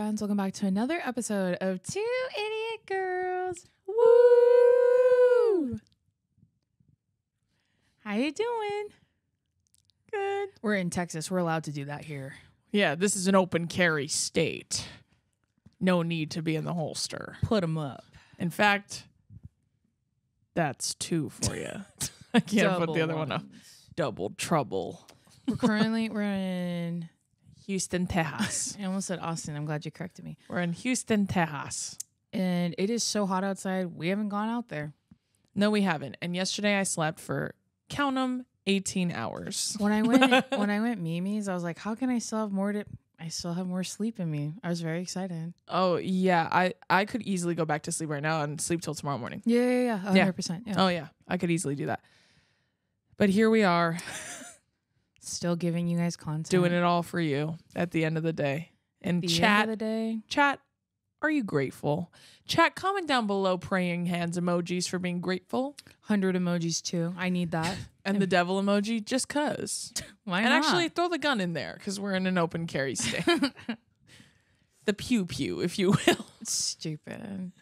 friends. Welcome back to another episode of Two Idiot Girls. Woo! How you doing? Good. We're in Texas. We're allowed to do that here. Yeah, this is an open carry state. No need to be in the holster. Put them up. In fact, that's two for you. I can't put the other one up. Double trouble. We're in Houston, Texas. I almost said Austin. I'm glad you corrected me. We're in Houston, Texas. And it is so hot outside. We haven't gone out there. No, we haven't. And yesterday I slept for, count them, 18 hours. When I went Mimi's, I was like, how can I still have more sleep in me? I was very excited. Oh, yeah. I could easily go back to sleep right now and sleep till tomorrow morning. Yeah. 100%. Yeah. Oh, yeah. I could easily do that. But here we are. Still giving you guys content. Doing it all for you at the end of the day. And Chat, are you grateful? Chat, comment down below praying hands emojis for being grateful. 100 emojis too. I need that. And the devil emoji, just cuz. Why and not? Actually throw the gun in there because we're in an open carry state. The pew pew, if you will. Stupid.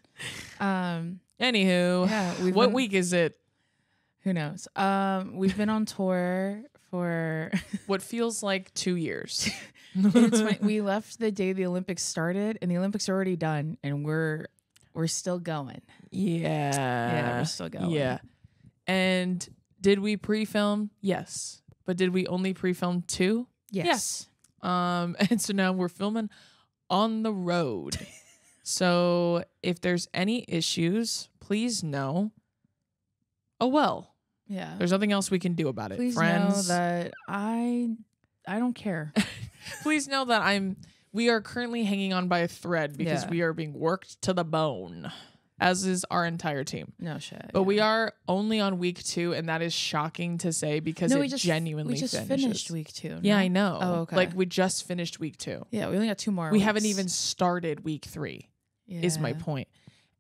Anywho, yeah, what week is it? Who knows? We've been on tour for what feels like 2 years. It's funny. We left the day the Olympics started, and the Olympics are already done, and we're still going. Yeah, we're still going. Yeah, and did we pre-film? Yes, but did we only pre-film 2? Yes. And so now we're filming on the road. So if there's any issues, please know. Oh well. Yeah. There's nothing else we can do about it. Please Friends, know that I don't care. Please know that we are currently hanging on by a thread because Yeah. we are being worked to the bone, as is our entire team. No shit. But we are only on week 2, and that is shocking to say because genuinely we just finishes. finished week 2. Yeah, no? I know. Oh, okay. Like we just finished week 2. Yeah, we only got 2 more. We weeks. haven't even started week 3. Yeah. Is my point.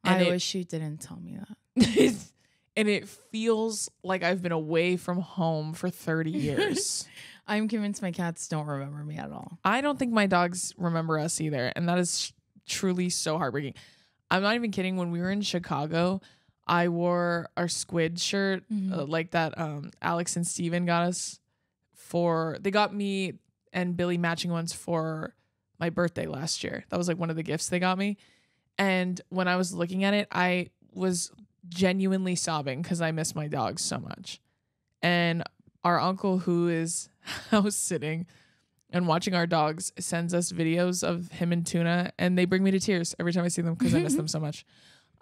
And And I wish you didn't tell me that. and it feels like I've been away from home for 30 years. I'm convinced my cats don't remember me at all. I don't think my dogs remember us either. And that is truly so heartbreaking. I'm not even kidding. When we were in Chicago, I wore our squid shirt, like that Alex and Steven got us they got me and Billy matching ones for my birthday last year. That was like one of the gifts they got me. And when I was looking at it, I was genuinely sobbing because I miss my dogs so much. And our uncle, who is house sitting and watching our dogs, sends us videos of him and Tuna, and they bring me to tears every time I see them because I miss them so much.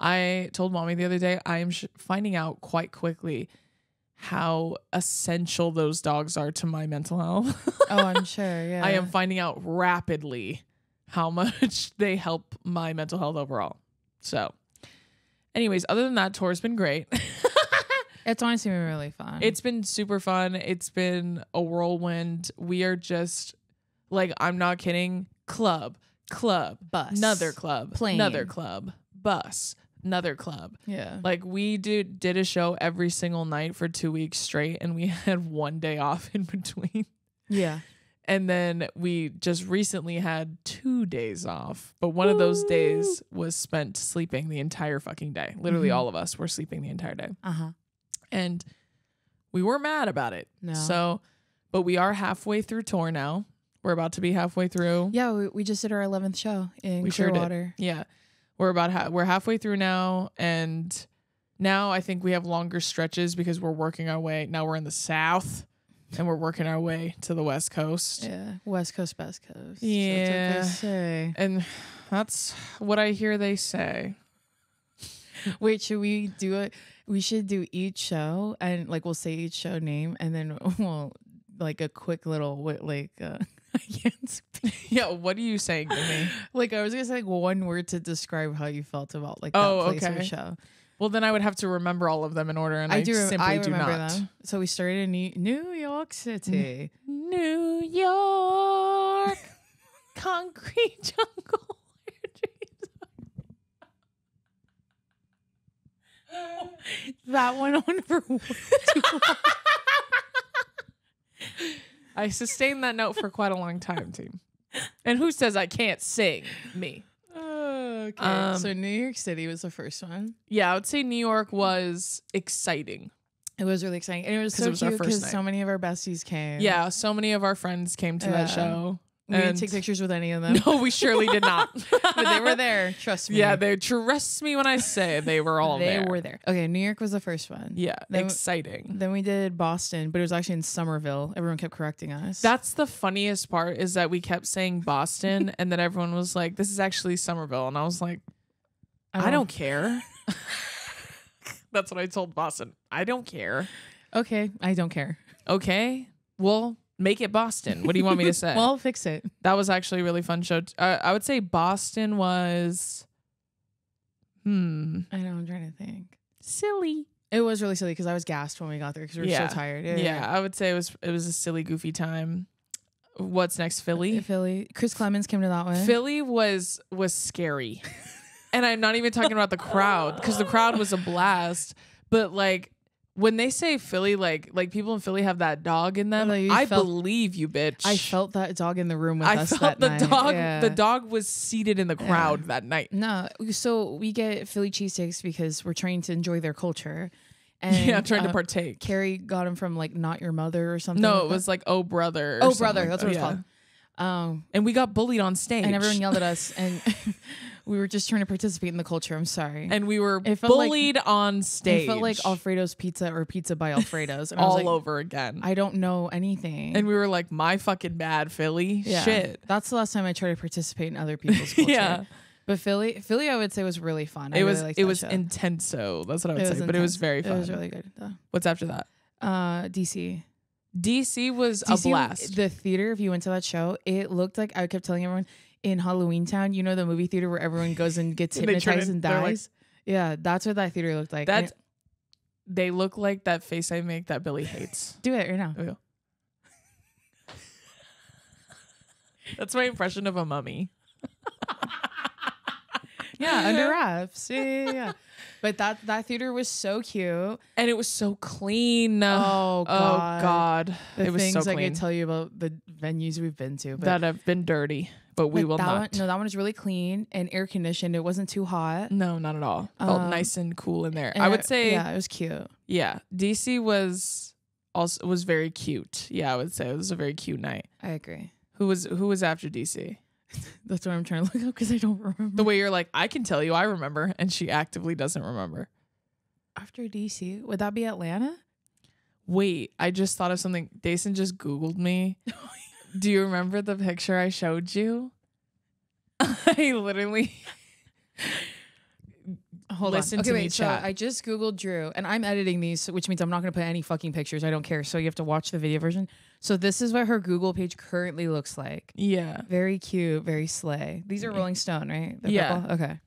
I told Mommy the other day, I am finding out quite quickly how essential those dogs are to my mental health. Oh, I'm sure. Yeah. I am finding out rapidly how much they help my mental health overall. So anyways, other than that, tour's been great. It's honestly been really fun. It's been super fun. It's been a whirlwind. We are just like, I'm not kidding. Club, bus, another club, plane, another club, bus, another club. Yeah. Like we did a show every single night for 2 weeks straight, and we had 1 day off in between. Yeah. And then we just recently had 2 days off. But one of those days was spent sleeping the entire fucking day. Literally all of us were sleeping the entire day. Uh-huh. And we weren't mad about it. No. So, but we are halfway through tour now. We're about to be halfway through. Yeah, we just did our 11th show in Clearwater. Sure did. Yeah. We're halfway through now. And now I think we have longer stretches because we're working our way. Now we're in the South. And we're working our way to the West Coast. Yeah. West Coast, Best Coast. Yeah. That's what they say. And that's what I hear they say. Wait, should we do it? We should do each show and like we'll say each show name and then we'll like a quick little I can't speak. Yeah, what are you saying to me? Like I was gonna say like one word to describe how you felt about like that place or show. Well, then I would have to remember all of them in order, and I simply do not. Them. So we started in New York City. New York. Concrete jungle. That went on for way too long. I sustained that note for quite a long time, team. And who says I can't sing? Me. Okay. So New York City was the first one. Yeah, I would say New York was exciting. It was really exciting. And it was so cute because so many of our besties came. Yeah, so many of our friends came to that show. We didn't take pictures with any of them. No, we surely did not. But they were there. Trust me. Yeah, they trust me when I say they were all there. They were there. Okay, New York was the first one. Yeah, exciting. Then we did Boston, but it was actually in Somerville. Everyone kept correcting us. That's the funniest part is that we kept saying Boston and then everyone was like, this is actually Somerville. And I was like, I don't care. That's what I told Boston. I don't care. Okay, I don't care. Okay, well, make it Boston. What do you want me to say? Well, I'll fix it. That was actually a really fun show. I would say Boston was, I know, I'm trying to think. Silly. It was really silly because I was gassed when we got there because we were so tired. Yeah, I would say it was a silly, goofy time. What's next? Philly? Philly. Chris Clemens came to that one. Philly was scary. And I'm not even talking about the crowd because the crowd was a blast. But like when they say Philly, like people in Philly have that dog in them. I believe you, bitch. I felt that dog in the room with us that the night. dog. Yeah. The dog was seated in the crowd that night. No, so we get Philly cheesesteaks because we're trying to enjoy their culture. And, trying to partake. Carrie got him from like Not Your Mother or something. No, it was like Oh Brother. Oh Brother, that's what it's called. And we got bullied on stage. And everyone yelled at us and we were just trying to participate in the culture. I'm sorry. And we were bullied on stage. It felt like Alfredo's Pizza or Pizza by Alfredo's. And all over again. I don't know anything. And we were like, my fucking bad, Philly. Yeah. Shit. That's the last time I tried to participate in other people's culture. Yeah. But Philly, I would say was really fun. It was intenso. That's what I would say. But it was very fun. It was really good though. What's after that? DC. DC was a blast. The theater, if you went to that show, it looked like I kept telling everyone in Halloween Town, you know, the movie theater where everyone goes and gets hypnotized and dies. Yeah, that's what that theater looked like. They look like that face I make that Billy hates. Do it right now. Okay. That's my impression of a mummy. Yeah, under wraps. Yeah. But that theater was so cute. And it was so clean. Oh, God. It was so clean. I can tell you about the venues we've been to. That have been dirty, but we will not. That one is really clean and air conditioned. It wasn't too hot. No, not at all. Felt nice and cool in there. I would say. Yeah, it was cute. Yeah. DC was very cute. Yeah, I would say it was a very cute night. I agree. Who was after DC? That's what I'm trying to look up because I don't remember. The way you're like, I can tell you I remember, and she actively doesn't remember. After DC, would that be Atlanta? Wait, I just thought of something. Dason just Googled me. Do you remember the picture I showed you? I literally... Listen to me chat. So I just Googled Drew, and I'm editing these, which means I'm not going to put any fucking pictures. I don't care. So you have to watch the video version. So this is what her Google page currently looks like. Yeah. Very cute, very slay. These are Rolling Stone, right? Yeah. Purple? Okay.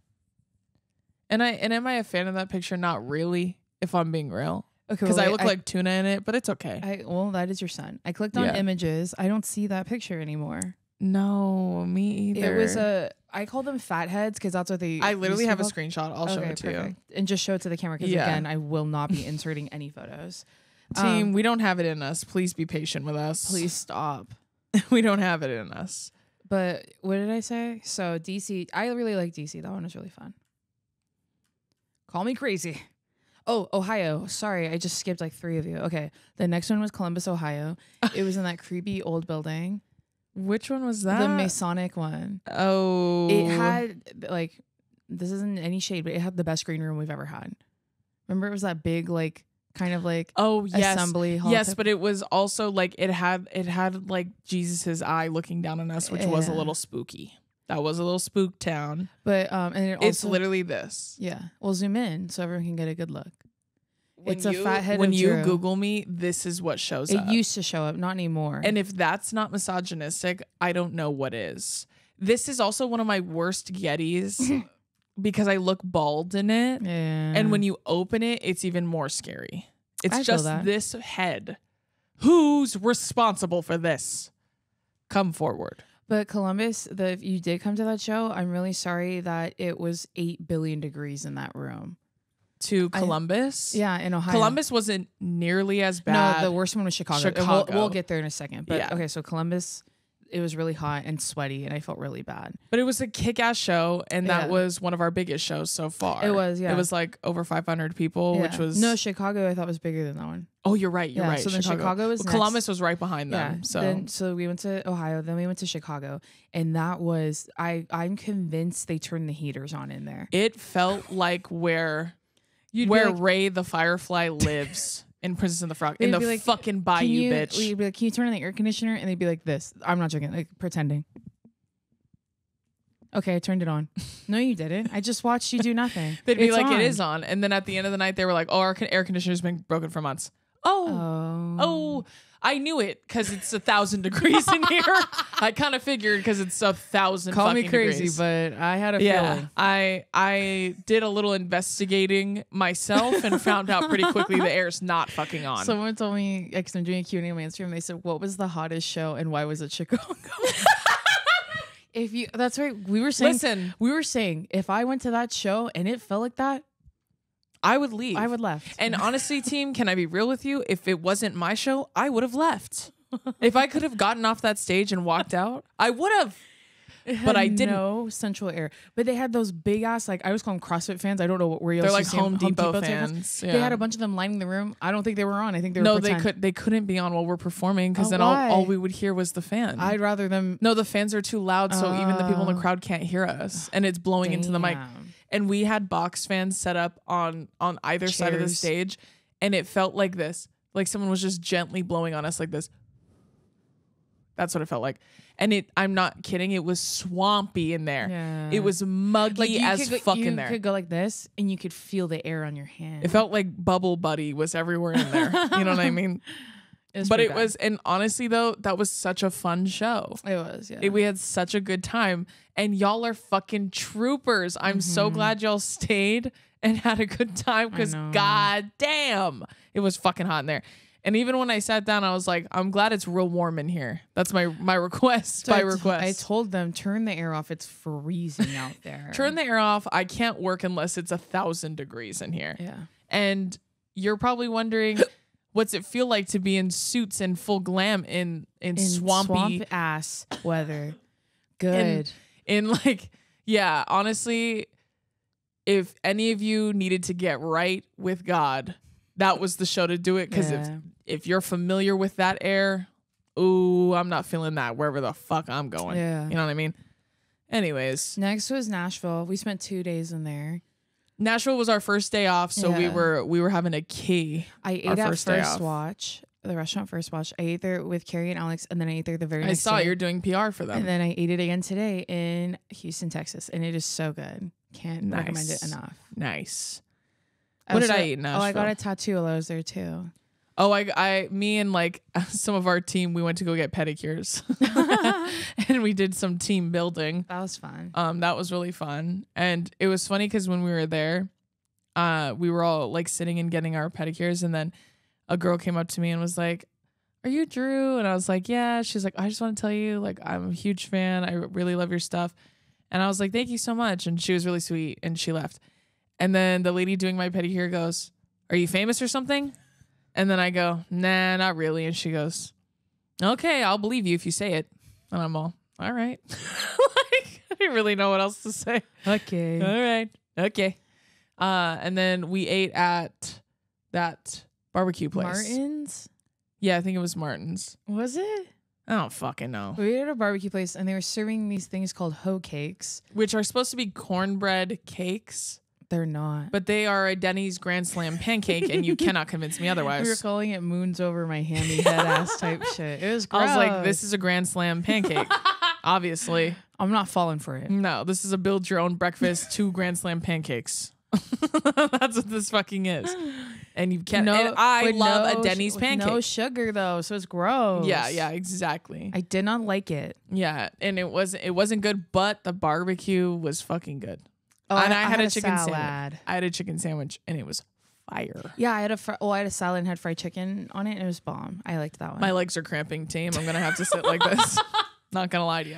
And am I a fan of that picture? Not really, if I'm being real. Okay. Because I look like tuna in it, but it's okay. Well, that is your son. I clicked on images. I don't see that picture anymore. No, me either. It was I call them fat heads because that's what they. I literally have a screenshot. I'll show it to you. And just show it to the camera because again, I will not be inserting any photos. Team, we don't have it in us. Please be patient with us. Please stop. We don't have it in us. But what did I say? So DC, I really like DC. That one was really fun. Call me crazy. Oh, Ohio. Sorry, I just skipped like 3 of you. Okay, the next one was Columbus, Ohio. It was in that creepy old building. Which one was that? The Masonic one. Oh. It had, like, this isn't any shade, but it had the best green room we've ever had. Remember it was that big, like, kind of like assembly hall. Yes, but it was also like it had like Jesus's eye looking down on us, which was a little spooky. That was a little spook town. But and it's literally this. Yeah. We'll zoom in so everyone can get a good look. It's a fat head. When you Google me, this is what shows up. It used to show up, not anymore. And if that's not misogynistic, I don't know what is. This is also one of my worst Yetis because I look bald in it. Yeah. And when you open it, it's even more scary. It's just this head. Who's responsible for this? Come forward. But Columbus, if you did come to that show, I'm really sorry that it was 8 billion degrees in that room. To Columbus? In Ohio. Columbus wasn't nearly as bad. No, the worst one was Chicago. We'll get there in a second. But okay, so Columbus, it was really hot and sweaty, and I felt really bad. But it was a kick-ass show, and that was one of our biggest shows so far. It was, yeah. It was like over 500 people, which was... No, Chicago I thought was bigger than that one. Oh, you're right. You're right. So then Chicago was Columbus was right behind them. So we went to Ohio, then we went to Chicago, and that was... I'm convinced they turned the heaters on in there. It felt like where Ray the Firefly lives. In Princess and the Frog, in the fucking bayou, bitch. We'd be like, can you turn on the air conditioner? And they'd be like this. I'm not joking, like pretending. Okay, I turned it on. No, you didn't. I just watched you do nothing. They'd be like, it is on. And then at the end of the night, they were like, oh, our air conditioner's been broken for months. Oh, I knew it because it's 1,000 degrees in here. I kind of figured because it's 1,000 Call fucking me crazy, degrees. but I had a feeling. I did a little investigating myself and found out pretty quickly the air's not fucking on. Someone told me, because I'm doing a Q&A on my Instagram, they said, what was the hottest show and why was it Chicago? That's right. We were saying, if I went to that show and it felt like that, I would leave. I would left. And honestly, team, can I be real with you? If it wasn't my show, I would have left. If I could have gotten off that stage and walked out, I would have. But I didn't. No central air. But they had those big ass, like I always call them CrossFit fans. I don't know where they're like Home Depot fans. Yeah. They had a bunch of them lining the room. I don't think they were on. I think they were. No, they couldn't be on while we're performing because then all we would hear was the fan. I'd rather them. No, the fans are too loud, so even the people in the crowd can't hear us, and it's blowing into the mic. And we had box fans set up on either side of the stage, and it felt like this, like someone was just gently blowing on us like this. That's what it felt like. And I'm not kidding, it was swampy in there. Yeah. It was muggy as fuck in there. You could go like this, and you could feel the air on your hand. It felt like Bubble Buddy was everywhere in there. You know what I mean? And honestly though, that was such a fun show. It was, yeah. We had such a good time, and y'all are fucking troopers. I'm so glad y'all stayed and had a good time because god damn, it was fucking hot in there. And even when I sat down, I was like, I'm glad it's real warm in here. That's my request. So I told them, turn the air off. It's freezing out there. Turn the air off. I can't work unless it's 1,000 degrees in here. Yeah. And you're probably wondering, what's it feel like to be in suits and full glam in swampy swamp ass weather? Good. Honestly, if any of you needed to get right with God, that was the show to do it. Because if you're familiar with that air, ooh, I'm not feeling that wherever the fuck I'm going. Yeah. You know what I mean? Anyways. Next was Nashville. We spent 2 days in there. Nashville was our first day off, so we were having a key. I ate at First Watch, the restaurant First Watch. I ate there with Carrie and Alex, and then I ate there the very next day. I saw you're doing PR for them. And then I ate it again today in Houston, Texas, and it is so good. Can't recommend it enough. Nice. What did I eat in Nashville? Oh, I got a tattoo while I was there too. Oh, me and like some of our team, we went to go get pedicures, and we did some team building. That was fun. That was really fun, and it was funny because when we were there, we were all like sitting and getting our pedicures, and then a girl came up to me and was like, "Are you Drew?" And I was like, "Yeah." She's like, "I just want to tell you, like, I'm a huge fan. I really love your stuff," and I was like, "Thank you so much." And she was really sweet, and she left. And then the lady doing my pedicure goes, "Are you famous or something?" And then I go, "Nah, not really." And she goes, "Okay, I'll believe you if you say it." And I'm all right. Like, I didn't really know what else to say. Okay. All right. Okay. And then we ate at that barbecue place. Martin's? Yeah, I think it was Martin's. Was it? I don't fucking know. We ate at a barbecue place, and they were serving these things called hoe cakes. Which are supposed to be cornbread cakes. They're not. But they are a Denny's Grand Slam pancake, and you cannot convince me otherwise. We were calling it moons over my hammy head ass type shit. It was gross. I was like, this is a Grand Slam pancake. Obviously. I'm not falling for it. No, this is a build your own breakfast, 2 Grand Slam pancakes. That's what this fucking is. And you can't. And I love a Denny's pancake. No sugar though, so it's gross. Yeah, exactly. I did not like it. Yeah, and it wasn't good, but the barbecue was fucking good. Oh, and I had a chicken salad. sandwich. I had a chicken sandwich, and it was fire. Yeah, I had a salad and had fried chicken on it, and it was bomb. I liked that one. My legs are cramping, team. I'm gonna have to sit like this. Not gonna lie to you.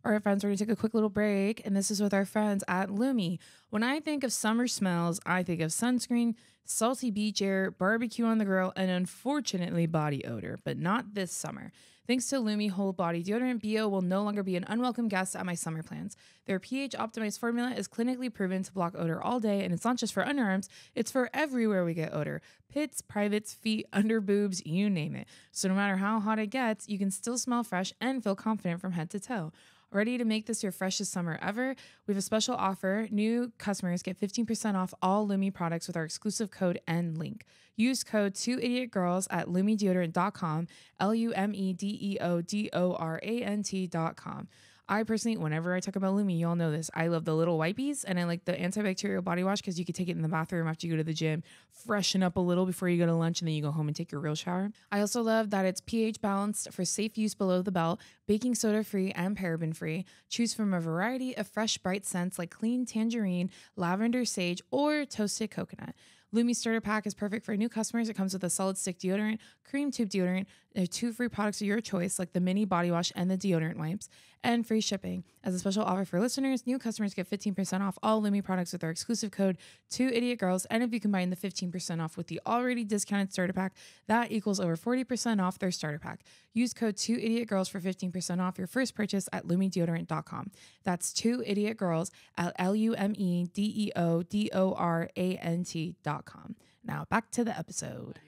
All right, friends, we're going to take a quick little break, and this is with our friends at Lumi. When I think of summer smells, I think of sunscreen, salty beach air, barbecue on the grill, and unfortunately body odor, but not this summer. Thanks to Lumi Whole Body Deodorant, BO will no longer be an unwelcome guest at my summer plans. Their pH-optimized formula is clinically proven to block odor all day, and it's not just for underarms, it's for everywhere we get odor. Pits, privates, feet, under boobs, you name it. So no matter how hot it gets, you can still smell fresh and feel confident from head to toe. Ready to make this your freshest summer ever? We have a special offer. New customers get 15% off all Lumi products with our exclusive code and link. Use code 2idiotgirls at lumideodorant.com, LUMEDEODORANT.com. I personally, whenever I talk about Lumi, you all know this. I love the little wipies, and I like the antibacterial body wash because you can take it in the bathroom after you go to the gym, freshen up a little before you go to lunch, and then you go home and take your real shower. I also love that it's pH balanced for safe use below the belt, baking soda free and paraben free. Choose from a variety of fresh, bright scents like clean tangerine, lavender sage, or toasted coconut. Lumi Starter Pack is perfect for new customers. It comes with a solid stick deodorant, cream tube deodorant, 2 free products of your choice like the mini body wash and the deodorant wipes, and free shipping. As a special offer for listeners, new customers get 15% off all Lumi products with our exclusive code 2idiotgirls. And if you combine the 15% off with the already discounted starter pack, that equals over 40% off their starter pack. Use code 2idiotgirls for 15% off your first purchase at lumideodorant.com. That's 2idiotgirls at LUMEDEODORANT.com. Now back to the episode.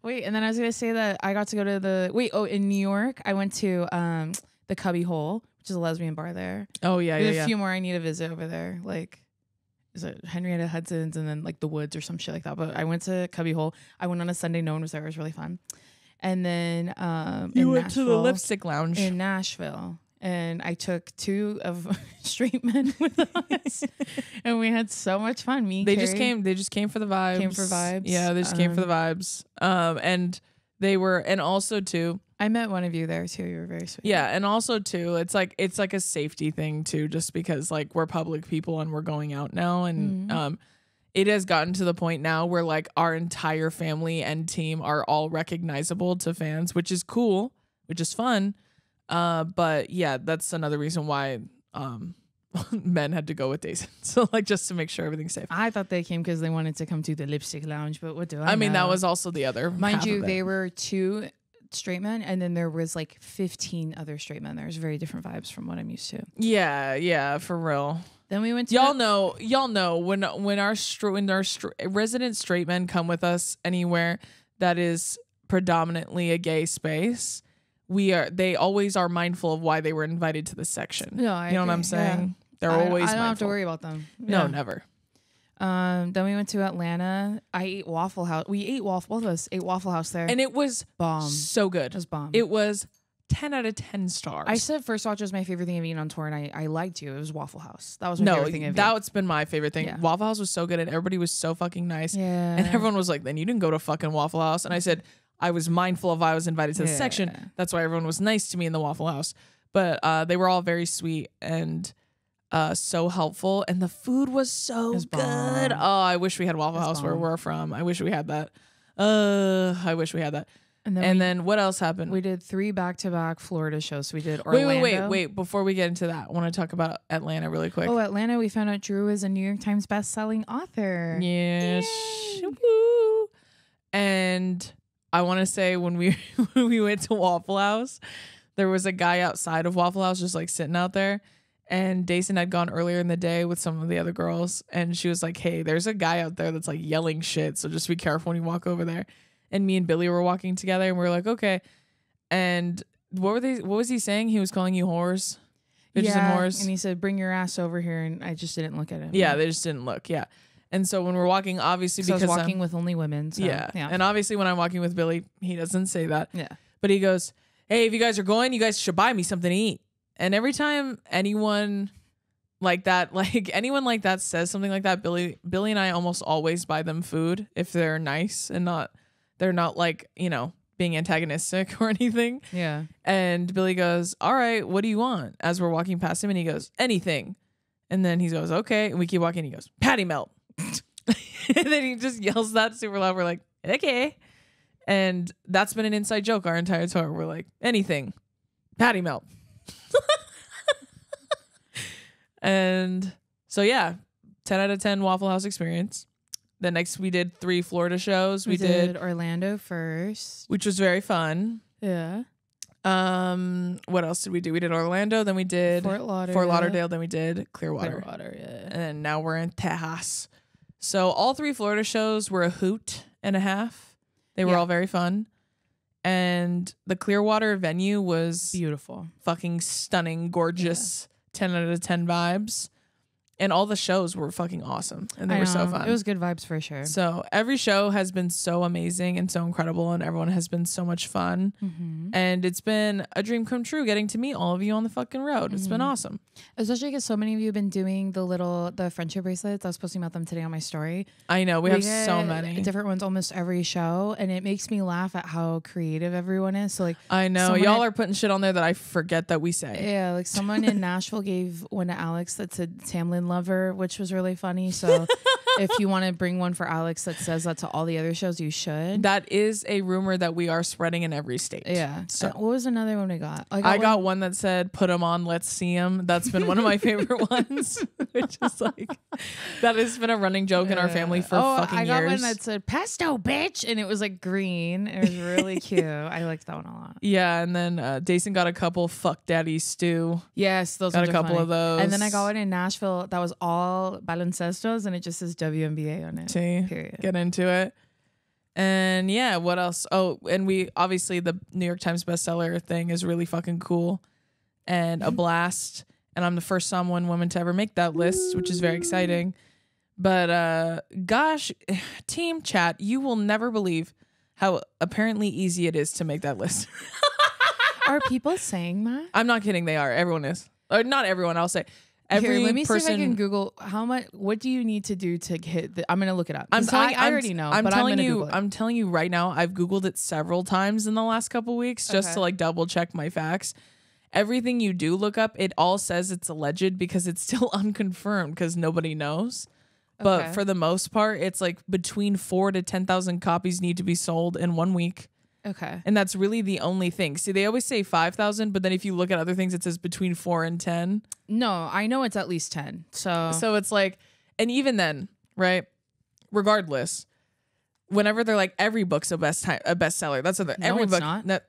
Wait, and then I was going to say that I got to go to in New York, I went to the Cubby Hole, which is a lesbian bar there. Oh, yeah, There's a few more I need to visit over there. Like, is it Henrietta Hudson's and then like the Woods or some shit like that. But I went to Cubby Hole. I went on a Sunday. No one was there. It was really fun. And then you went to the Lipstick Lounge in Nashville. And I took 2 of straight men with us, and we had so much fun. They just came for the vibes. Came for vibes. Yeah, they just came for the vibes. And also too, I met one of you there too. You were very sweet. Yeah, and also too, it's like a safety thing too, just because like we're public people and we're going out now, and it has gotten to the point now where like our entire family and team are all recognizable to fans, which is cool, which is fun. But yeah, that's another reason why men had to go with Days. So like just to make sure everything's safe. I thought they came because they wanted to come to the Lipstick Lounge, but what do I know? mean, that was also the other. Mind you, they were 2 straight men, and then there was like 15 other straight men. There's very different vibes from what I'm used to. Yeah, for real. Then we went to y'all know when our resident straight men come with us anywhere that is predominantly a gay space. They always are mindful of why they were invited to this section. No, I you know agree. what I'm saying? Yeah. They're always I don't mindful. have to worry about them. No, Yeah. never. Then we went to Atlanta. I ate Waffle House. Both of us ate Waffle House there. And it was bomb. So good. It was bomb. It was 10 out of 10 stars. I said First Watch was my favorite thing I've eaten on tour, and I lied to you. It was Waffle House. That was my favorite thing I've eaten. That's been my favorite thing. Yeah. Waffle House was so good, and everybody was so fucking nice. Yeah. And everyone was like, then you didn't go to fucking Waffle House. And I said, I was mindful of why I was invited to the section. That's why everyone was nice to me in the Waffle House. But they were all very sweet and so helpful. And the food was so good. Oh, I wish we had Waffle House where we're from. I wish we had that. I wish we had that. And then what else happened? We did 3 back-to-back Florida shows. So we did Orlando. Wait. Before we get into that, I want to talk about Atlanta really quick. Oh, Atlanta, we found out Drew is a New York Times best-selling author. Yes. Woo. And I want to say when we went to Waffle House, there was a guy outside of Waffle House just like sitting out there. And Dason had gone earlier in the day with some of the other girls. And she was like, hey, there's a guy out there that's like yelling shit. So just be careful when you walk over there. And me and Billy were walking together and we were like, okay. And what was he saying? He was calling you whores? Bitches and whores? And he said, bring your ass over here. And I just didn't look at him. Yeah, they just didn't look. Yeah. And so when we're walking, obviously because I was walking with only women. So, yeah. And obviously when I'm walking with Billy, he doesn't say that. Yeah. But he goes, hey, if you guys are going, you guys should buy me something to eat. And every time anyone like that says something like that, Billy and I almost always buy them food if they're nice and they're not like, being antagonistic or anything. Yeah. And Billy goes, all right, what do you want? As we're walking past him, and he goes, anything. And then he goes, okay. And we keep walking. He goes, patty melt. And then he just yells that super loud. We're like, okay. And that's been an inside joke our entire tour. We're like, anything. Patty melt. And so yeah, 10 out of 10 Waffle House experience. Then next we did 3 Florida shows. We did Orlando first, which was very fun. Yeah. What else did we do? We did Orlando, then we did Fort Lauderdale, then we did Clearwater. Yeah. And now we're in Tejas. So all 3 Florida shows were a hoot and a half. They were all very fun. And the Clearwater venue was beautiful. Fucking stunning, gorgeous, 10 out of 10 vibes. And all the shows were fucking awesome. And they were so fun. It was good vibes for sure. So every show has been so amazing and so incredible. And everyone has been so much fun. And it's been a dream come true getting to meet all of you on the fucking road. It's been awesome. Especially because so many of you have been doing the friendship bracelets. I was posting about them today on my story. I know. We have so many. Different ones almost every show. And it makes me laugh at how creative everyone is. So like, I know. Y'all are putting shit on there that I forget that we say. Yeah. Like someone in Nashville gave one to Alex that said Tamlin Lover, which was really funny. So if you want to bring one for Alex that says that to all the other shows, you should. That is a rumor that we are spreading in every state. Yeah. So what was another one we got? I got one that said, put them on, let's see them. That's been one of my favorite ones. Which is like, that has been a running joke in our family for fucking years. I got one that said, pesto, bitch. And it was like green. It was really cute. I liked that one a lot. Yeah. And then Dason got a couple Fuck Daddy Stew. Yes. Those got a couple of those. And then I got one in Nashville that was all baloncestos and it just says WNBA on it. See, period. Get into it. And yeah, what else? Oh, and we obviously the New York Times bestseller thing is really fucking cool and a blast. And I'm the first Samoan woman to ever make that list, which is very exciting. But gosh, team chat, you will never believe how apparently easy it is to make that list. Are people saying that? I'm not kidding. They are. Everyone is. Or not everyone. I'll say. Every let me person, see if I can Google how much. What do you need to do to hit? I'm gonna look it up. I already know. I'm telling you. Google it. I'm telling you right now. I've Googled it several times in the last couple weeks just to like double check my facts. Everything you do look up, it all says it's alleged because it's still unconfirmed because nobody knows. But for the most part, it's like between 4,000 to 10,000 copies need to be sold in 1 week. Okay. And that's really the only thing. See, they always say 5,000, but then if you look at other things, it says between 4 and 10. No, I know it's at least 10. So it's like, and even then, right? Regardless, whenever they're like every book's a bestseller, that's what every book. Not.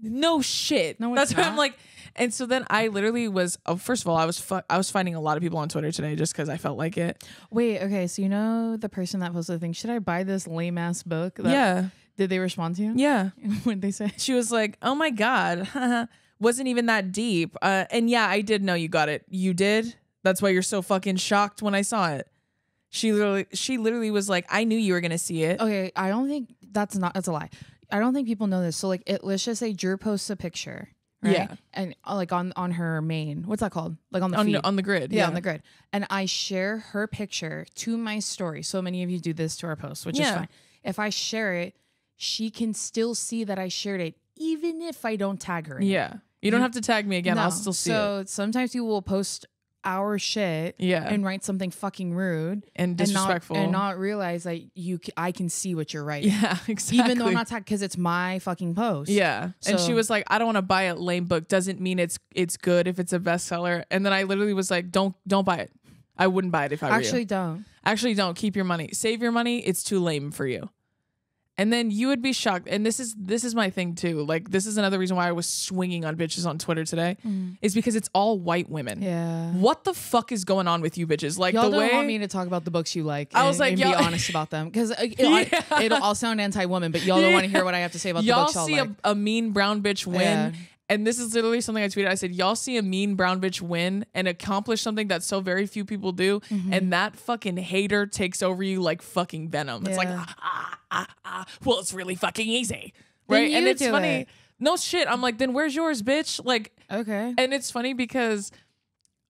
No shit. No, that's not. what I'm like. And so then I literally was. First of all, I was finding a lot of people on Twitter today just because I felt like it. Wait. Okay. So you know the person that posted the thing. Should I buy this lame ass book? Yeah. Did they respond to you? Yeah. What did they say? She was like, "Oh my god, wasn't even that deep." And yeah, I did know you got it. You did. That's why you're so fucking shocked when I saw it. She literally was like, "I knew you were gonna see it." Okay, I don't think that's a lie. I don't think people know this. So like, let's just say Drew posts a picture, right? Yeah, and like on her main, what's that called? Like on the feed. On the grid. Yeah, on the grid. And I share her picture to my story. So many of you do this to our posts, which is fine. If I share it, she can still see that I shared it, even if I don't tag her. Yeah, you don't have to tag me again. I'll still see it. So sometimes you will post our shit and write something fucking rude and disrespectful and not realize that I can see what you're writing. Yeah, exactly. Even though I'm not tagged because it's my fucking post. Yeah. And she was like, I don't want to buy a lame book. Doesn't mean it's good if it's a bestseller. And then I literally was like, don't buy it. I wouldn't buy it if I were you. Actually don't. Keep your money. Save your money. It's too lame for you. And then you would be shocked. And this is my thing too. Like, this is another reason why I was swinging on bitches on Twitter today is because it's all white women. Yeah. What the fuck is going on with you bitches? Like, y'all the way don't want me to talk about the books you like. I was like, and be honest about them because it'll all sound anti-woman, but y'all don't want to hear what I have to say about the books y'all see like. a mean brown bitch win. Yeah. And this is literally something I tweeted. I said, y'all see a mean brown bitch win and accomplish something that so very few people do. And that fucking hater takes over you like fucking venom. It's like, well, it's really fucking easy. Right. And it's funny. No shit. I'm like, then where's yours, bitch? Like, okay. And it's funny because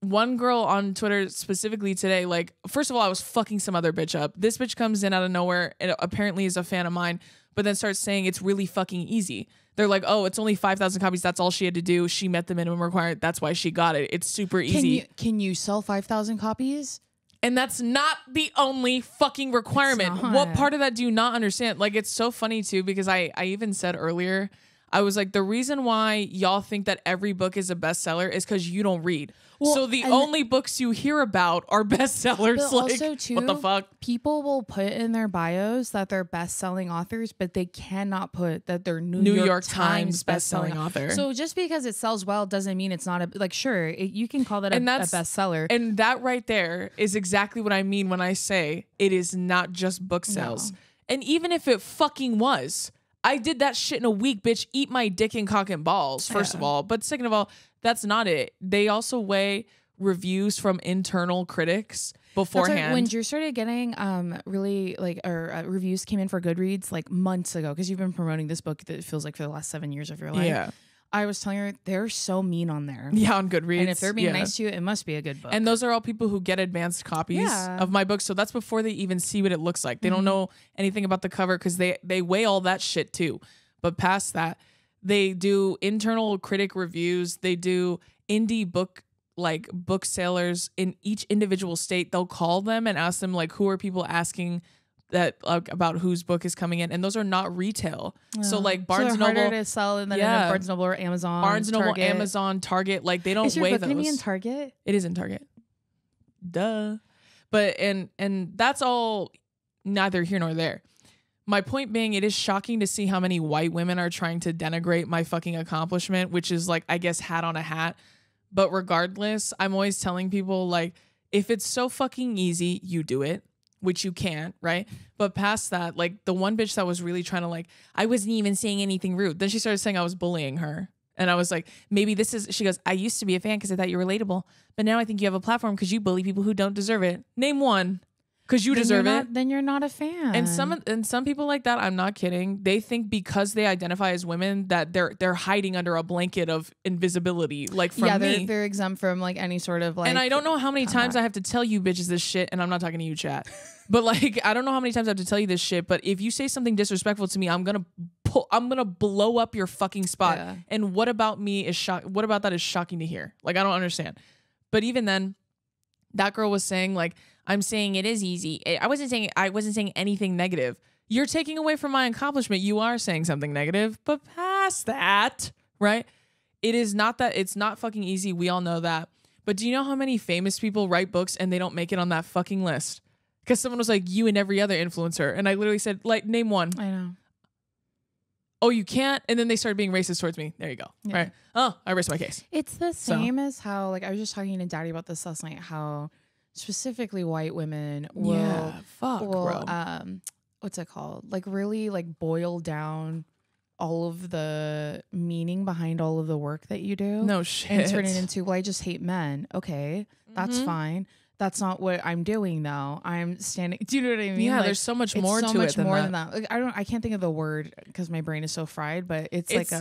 one girl on Twitter specifically today, like, first of all, I was fucking some other bitch up. This bitch comes in out of nowhere and apparently is a fan of mine, but then starts saying it's really fucking easy. They're like, oh, it's only 5,000 copies. That's all she had to do. She met the minimum requirement. That's why she got it. It's super easy. Can you sell 5,000 copies? And that's not the only fucking requirement. What part of that do you not understand? Like, it's so funny too, because I even said earlier, I was like, the reason why y'all think that every book is a bestseller is because you don't read. Well, so the only books you hear about are bestsellers. But like, also too, what the fuck? People will put in their bios that they're best-selling authors, but they cannot put that they're New York Times best-selling author. So just because it sells well doesn't mean it's not a, like, sure, you can call that a bestseller. And that right there is exactly what I mean when I say it is not just book sales. No. And even if it fucking was, I did that shit in a week, bitch. Eat my dick and cock and balls, first of all. But second of all, that's not it. They also weigh reviews from internal critics beforehand. When you started getting really like reviews came in for Goodreads like months ago, because you've been promoting this book that feels like for the last 7 years of your life. Yeah. I was telling her they're so mean on there. Yeah, on Goodreads. And if they're being nice to you, it must be a good book. And those are all people who get advanced copies of my books. So that's before they even see what it looks like. They don't know anything about the cover because they weigh all that shit too. But past that, they do internal critic reviews. They do indie booksellers in each individual state. They'll call them and ask them like, who are people asking that about whose book is coming in, and those are not retail. So like Barnes and Noble, harder to sell than Barnes and Noble or Amazon. Barnes and Noble, Target. Amazon, Target, like they don't is your weigh book those. gonna be in Target? It is in Target. Duh. But and that's all neither here nor there. My point being, it is shocking to see how many white women are trying to denigrate my fucking accomplishment, which is like, I guess, hat on a hat. But regardless, I'm always telling people, like, if it's so fucking easy, you do it, which you can't, right? But past that, like, the one bitch that was really trying to, like, I wasn't even saying anything rude. Then she started saying I was bullying her. And I was like, maybe this is, she goes, I used to be a fan because I thought you were relatable. But now I think you have a platform because you bully people who don't deserve it. Name one. Because you deserve it. Then you're not a fan. And some people like that, I'm not kidding. They think because they identify as women that they're hiding under a blanket of invisibility. Like from me. They're exempt from like any sort of like. And I don't know how many times I have to tell you bitches this shit, and I'm not talking to you, chat. But like, I don't know how many times I have to tell you this shit. But if you say something disrespectful to me, I'm gonna blow up your fucking spot. Yeah. And what about me is what about that is shocking to hear? Like, I don't understand. But even then, that girl was saying like, I'm saying it is easy. I wasn't saying anything negative. You're taking away from my accomplishment. You are saying something negative, but past that, right? It is not that it's not fucking easy. We all know that. But do you know how many famous people write books and they don't make it on that fucking list? Because someone was like, you and every other influencer. And I literally said, like, name one. I know. Oh, you can't? And then they started being racist towards me. There you go. Yeah. Right. Oh, I rest my case. It's the same as how, like, I was just talking to Daddy about this last night, how specifically white women will, what's it called? Like really like boil down all of the meaning behind all of the work that you do. No shit. And turn it into, well, I just hate men. Okay, that's fine. That's not what I'm doing though. I'm standing. Do you know what I mean? Yeah, like, there's so much more to it than that. Like, I can't think of the word because my brain is so fried. But it's like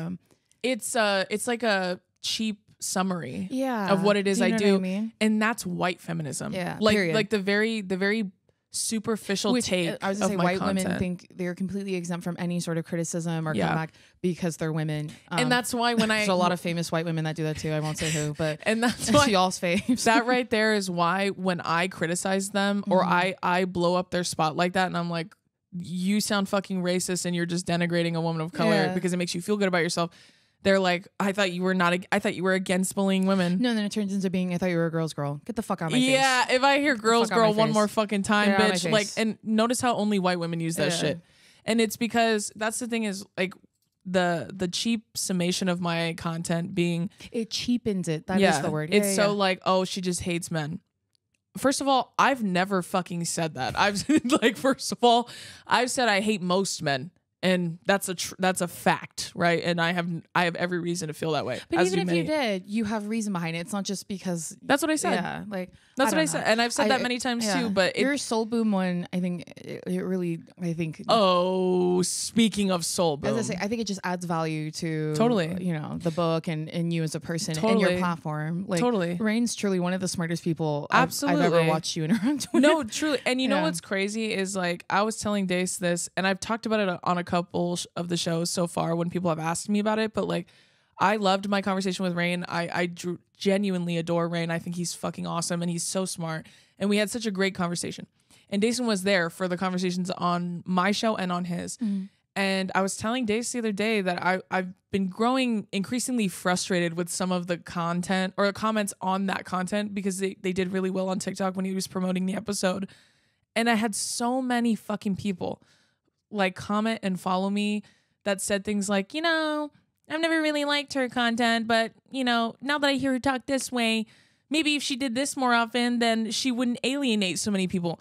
it's like a cheap summary of what it is I do. What I mean? And that's white feminism. Yeah, like the very superficial take. I was gonna say white women think they're completely exempt from any sort of criticism or comeback because they're women. And that's why when there's a lot of famous white women that do that too. I won't say who, but and that's why y'all's faves. That right there is why when I criticize them or I blow up their spot like that, and I'm like, you sound fucking racist and you're just denigrating a woman of color because it makes you feel good about yourself. They're like, I thought you were against bullying women. No, then it turns into being, I thought you were a girl's girl. Get the fuck out of my face. Yeah, if I hear girl's girl one more fucking time, bitch. Like, and notice how only white women use that shit. And it's because that's the thing is like the cheap summation of my content being. It cheapens it. That is the word. It's so like, oh, she just hates men. First of all, I've never fucking said that. I've like, first of all, I've said I hate most men. And that's a fact, right? And I have every reason to feel that way. But even if you did, you have reason behind it. It's not just because. That's what I said. Yeah, like that's what I said, and I've said that many times too. But your Soul Boom one, I think it really, I think. Oh, speaking of Soul Boom, as I say, I think it just adds value to totally, you know, the book and you as a person and your platform. Like, totally, Rain's truly one of the smartest people I've ever watched you interact with. No, truly, and you know what's crazy is like I was telling Dace this, and I've talked about it on a couple of the shows so far when people have asked me about it, but like I loved my conversation with Rain. I genuinely adore Rain. I think he's fucking awesome and he's so smart, and we had such a great conversation. And Dason was there for the conversations on my show and on his. And I was telling Dace the other day that I've been growing increasingly frustrated with some of the content or the comments on that content because they did really well on TikTok when he was promoting the episode. And I had so many fucking people like comment and follow me that said things like, I've never really liked her content, but, now that I hear her talk this way, maybe if she did this more often, then she wouldn't alienate so many people.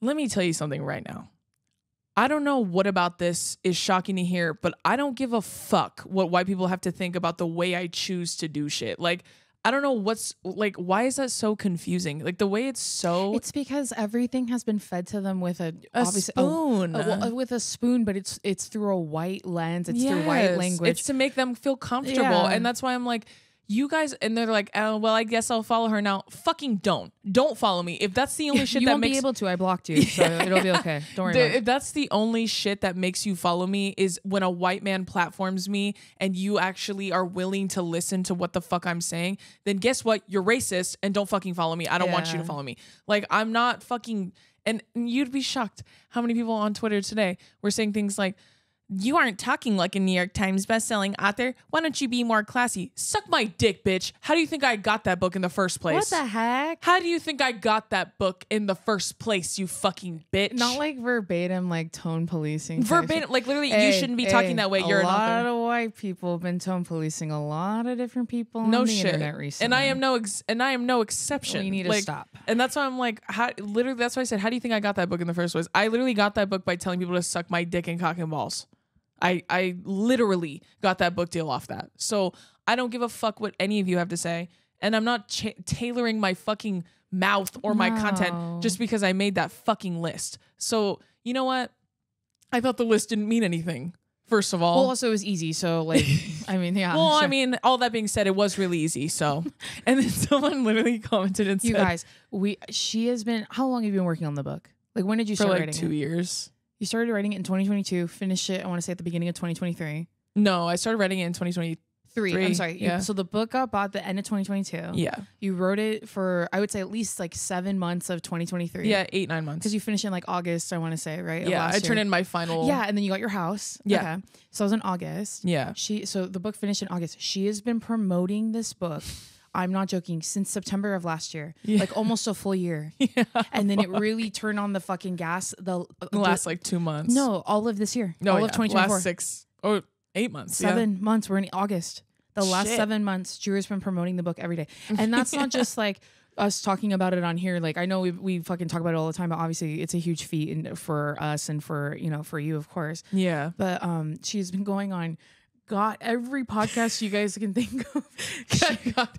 Let me tell you something right now. I don't know what about this is shocking to hear, but I don't give a fuck what white people have to think about the way I choose to do shit. Like, I don't know what's like, why is that so confusing? Like the way it's because everything has been fed to them with a spoon, with a spoon, but it's through a white lens. It's through white language. It's to make them feel comfortable. Yeah. And that's why I'm like, you guys, and they're like, oh, well, I guess I'll follow her now. Fucking don't follow me. If that's the only shit you that won't makes be able to. I blocked you, so it'll be okay. Don't worry. About it. If that's the only shit that makes you follow me is when a white man platforms me and you actually are willing to listen to what the fuck I'm saying, then guess what? You're racist and don't fucking follow me. I don't want you to follow me. Like I'm not fucking. And you'd be shocked how many people on Twitter today were saying things like, you aren't talking like a New York Times bestselling author. Why don't you be more classy? Suck my dick, bitch. How do you think I got that book in the first place? What the heck? How do you think I got that book in the first place, you fucking bitch? Not like verbatim, like tone policing. Verbatim, like literally, you shouldn't be talking that way. You're a an author. lot of white people have been tone policing a lot of different people on the internet recently. And I am no exception. Well, you need to stop. And that's why I'm like, literally, that's why I said, how do you think I got that book in the first place? I literally got that book by telling people to suck my dick and cock and balls. I literally got that book deal off that. So I don't give a fuck what any of you have to say. And I'm not tailoring my fucking mouth or my content just because I made that fucking list. So you know what? I thought the list didn't mean anything. First of all. Well, also it was easy. So like, I mean, yeah. Well, sure. I mean, all that being said, it was really easy. So, and then someone literally commented and said, you guys, she has been, how long have you been working on the book? Like when did you start writing it? 2 years. You started writing it in 2022, finished it, I want to say at the beginning of 2023. No, I started writing it in 2023. I'm sorry. Yeah. So the book got bought at the end of 2022. Yeah. You wrote it for, I would say at least like 7 months of 2023. Yeah, 8-9 months. Because you finished in like August, I want to say, right? Yeah, I turned in my final. Yeah, and then you got your house. Yeah. Okay. So it was in August. Yeah. So the book finished in August. She has been promoting this book. I'm not joking. Since September of last year, like almost a full year. Yeah, and then it really turned on the fucking gas. The last like 2 months. No, all of this year. No, all of 2024. Last 6 or 8 months. 7 months. We're in August. The last 7 months, Drew's been promoting the book every day, and that's not just like us talking about it on here. Like I know we fucking talk about it all the time, but obviously it's a huge feat for us and for for you, of course. Yeah. But she's been going on. Got every podcast you guys can think of.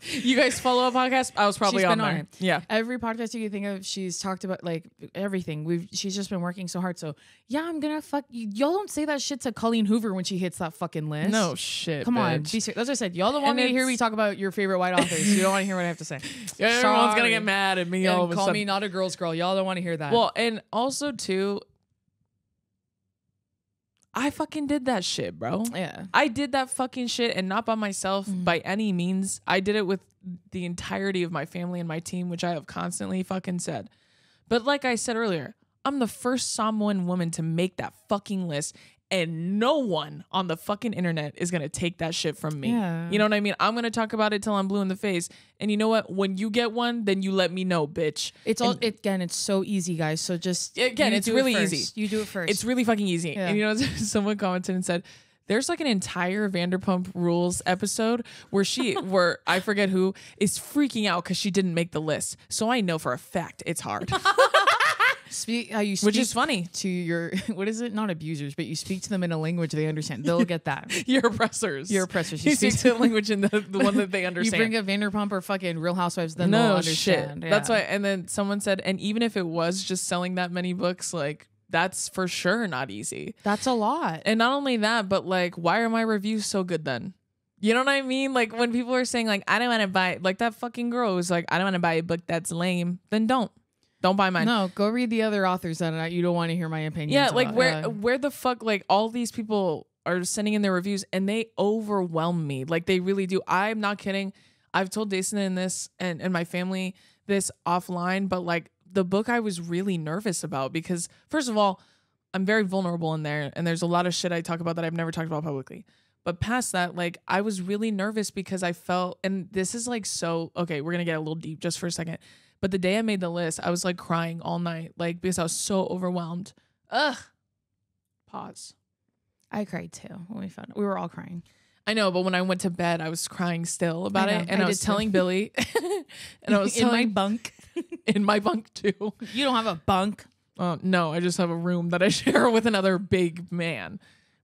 You guys follow a podcast? I was probably on there. Yeah. Every podcast you can think of, she's talked about like everything. She's just been working so hard. So yeah, I'm gonna fuck you. Y'all don't say that shit to Colleen Hoover when she hits that fucking list. No shit. Come on. Bitch. Be serious. That's what I said. Y'all don't want me to hear me talk about your favorite white authors. You don't want to hear what I have to say. Yeah, everyone's gonna get mad at me all of a sudden. Call me not a girl's girl. Y'all don't want to hear that. Well, and also too, I fucking did that shit, bro. Yeah. I did that fucking shit, and not by myself by any means. I did it with the entirety of my family and my team, which I have constantly fucking said. But like I said earlier, I'm the first Samoan woman to make that fucking list, and no one on the fucking internet is going to take that shit from me. Yeah. You know what I mean? I'm going to talk about it till I'm blue in the face. And you know what? When you get one, then you let me know, bitch. It's so easy, guys. So just it's really easy. You do it first. It's really fucking easy. Yeah. And you know, someone commented and said, there's like an entire Vanderpump Rules episode where I forget who is freaking out because she didn't make the list. So I know for a fact it's hard. Which is funny to your, what is it? Not abusers, but you speak to them in a language they understand. They'll get that. Your oppressors. Your oppressors. You speak to a language in the one that they understand. You bring a Vanderpump or fucking Real Housewives, then they'll understand. Shit. Yeah. That's why. And then someone said, and even if it was just selling that many books, like that's for sure not easy. That's a lot. And not only that, but like, why are my reviews so good then? You know what I mean? Like when people are saying like, I don't want to buy, like that fucking girl who's like, I don't want to buy a book that's lame, then don't buy mine. No, go read the other authors that you don't want to hear my opinion. Yeah, like where the fuck, like all these people are sending in their reviews and they overwhelm me. Like they really do. I'm not kidding. I've told Jason and this and my family this offline, but like the book I was really nervous about because first of all, I'm very vulnerable in there, and there's a lot of shit I talk about that I've never talked about publicly. But past that, like, I was really nervous because I felt, and this is like so, okay, we're gonna get a little deep just for a second. But the day I made the list, I was like crying all night, like, because I was so overwhelmed. Ugh. Pause. I cried too when we found it. We were all crying. I know, but when I went to bed, I was crying still about it. And I was telling Billy, and I was in my bunk. In my bunk too. You don't have a bunk? No, I just have a room that I share with another big man.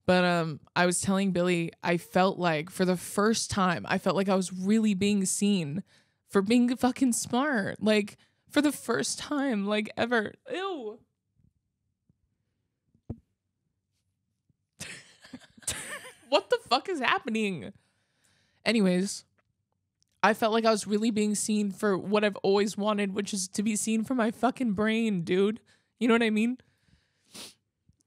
But I was telling Billy, I felt like for the first time, I felt like I was really being seen for being fucking smart. Like for the first time, like ever. Ew. What the fuck is happening? Anyways, I felt like I was really being seen for what I've always wanted, which is to be seen for my fucking brain, dude. You know what I mean?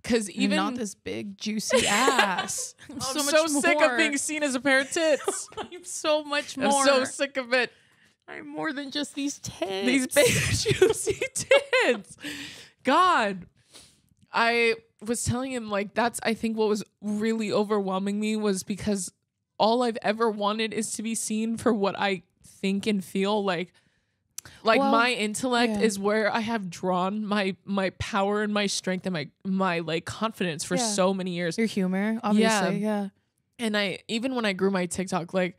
Because even not this big juicy ass. I'm so sick of being seen as a pair of tits. I'm so much more. I'm so sick of it. I'm more than just these tits. These big juicy tits. God. I was telling him, like, that's, I think what was really overwhelming me was because all I've ever wanted is to be seen for what I think and feel like. Like, well, my intellect is where I have drawn my power and my strength and my like confidence for so many years. Your humor, obviously, yeah. And even when I grew my TikTok, like,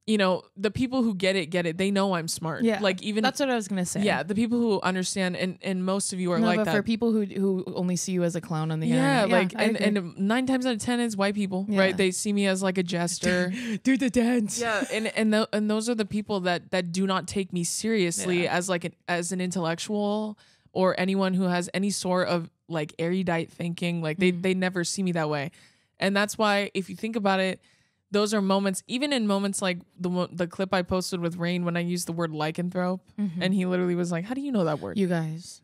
you know, the people who get it, they know I'm smart. Yeah, like even that's what I was gonna say. Yeah, the people who understand, and most of you are like but that. For people who only see you as a clown on the internet, like and 9 times out of 10 it's white people, right? They see me as like a jester, do the dance. Yeah, and those are the people that do not take me seriously as like as an intellectual or anyone who has any sort of like erudite thinking. Like they never see me that way, and that's why if you think about it. Those are moments, even in moments like the clip I posted with Rain when I used the word lycanthrope, and he literally was like, "How do you know that word?" You guys,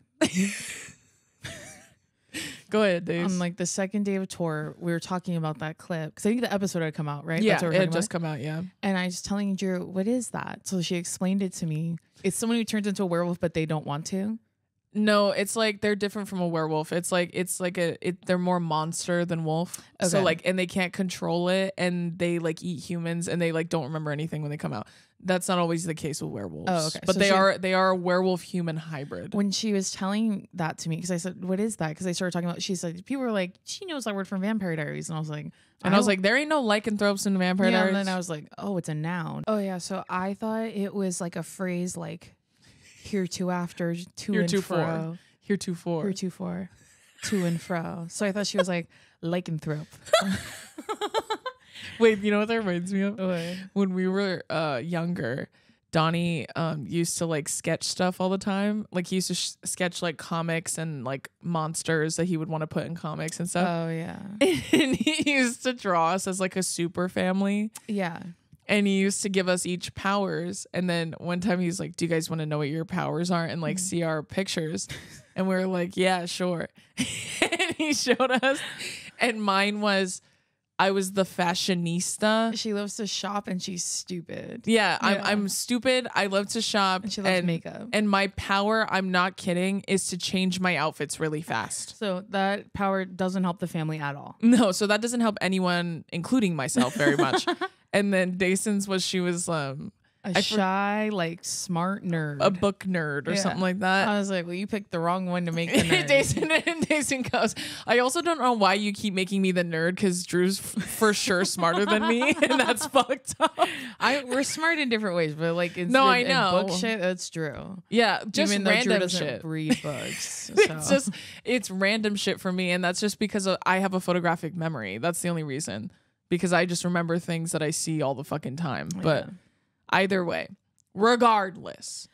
go ahead, Dave. On like the second day of tour, we were talking about that clip because I think the episode had come out, right? Yeah, it had just come out. Yeah, and I was telling Drew, "What is that?" So she explained it to me. It's someone who turns into a werewolf, but they don't want to. No, it's like they're different from a werewolf. It's like they're more monster than wolf. Okay. So like, and they can't control it, and they like eat humans, and they like don't remember anything when they come out. That's not always the case with werewolves. Oh, okay. But so they are a werewolf human hybrid. When she was telling that to me, because I said, "What is that?" Because I started talking about. She said people were like, "She knows that word from Vampire Diaries," and I was like, there ain't no lycanthropes in Vampire Diaries. And then I was like, "Oh, it's a noun." Oh yeah. So I thought it was like a phrase like hereto after, to and fro. Heretofore, to and fro. So I thought she was like lycanthrope. Wait, you know what that reminds me of? What? When we were younger, Donnie used to like sketch stuff all the time. Like he used to sketch like comics and like monsters that he would want to put in comics and stuff. Oh yeah. And he used to draw us as like a super family. Yeah. And he used to give us each powers. And then one time he's like, "Do you guys want to know what your powers are?" And like see our pictures. And we were like, "Yeah, sure." And he showed us. And mine was, I was the fashionista. She loves to shop and she's stupid. Yeah. I'm stupid. I love to shop. And she loves makeup. And my power, I'm not kidding, is to change my outfits really fast. So that power doesn't help the family at all. No, so that doesn't help anyone, including myself, very much. And then Dayson's was she was a shy, like smart nerd, a book nerd or something like that. I was like, well, you picked the wrong one to make the nerd. Dason goes, "I also don't know why you keep making me the nerd because Drew's for sure smarter than me, and that's fucked up." We're smart in different ways, but like in book shit, that's true. Yeah, just even random Drew doesn't shit. Read books. So. It's random shit for me, and that's just because I have a photographic memory. That's the only reason, because I just remember things that I see all the fucking time. But either way, regardless,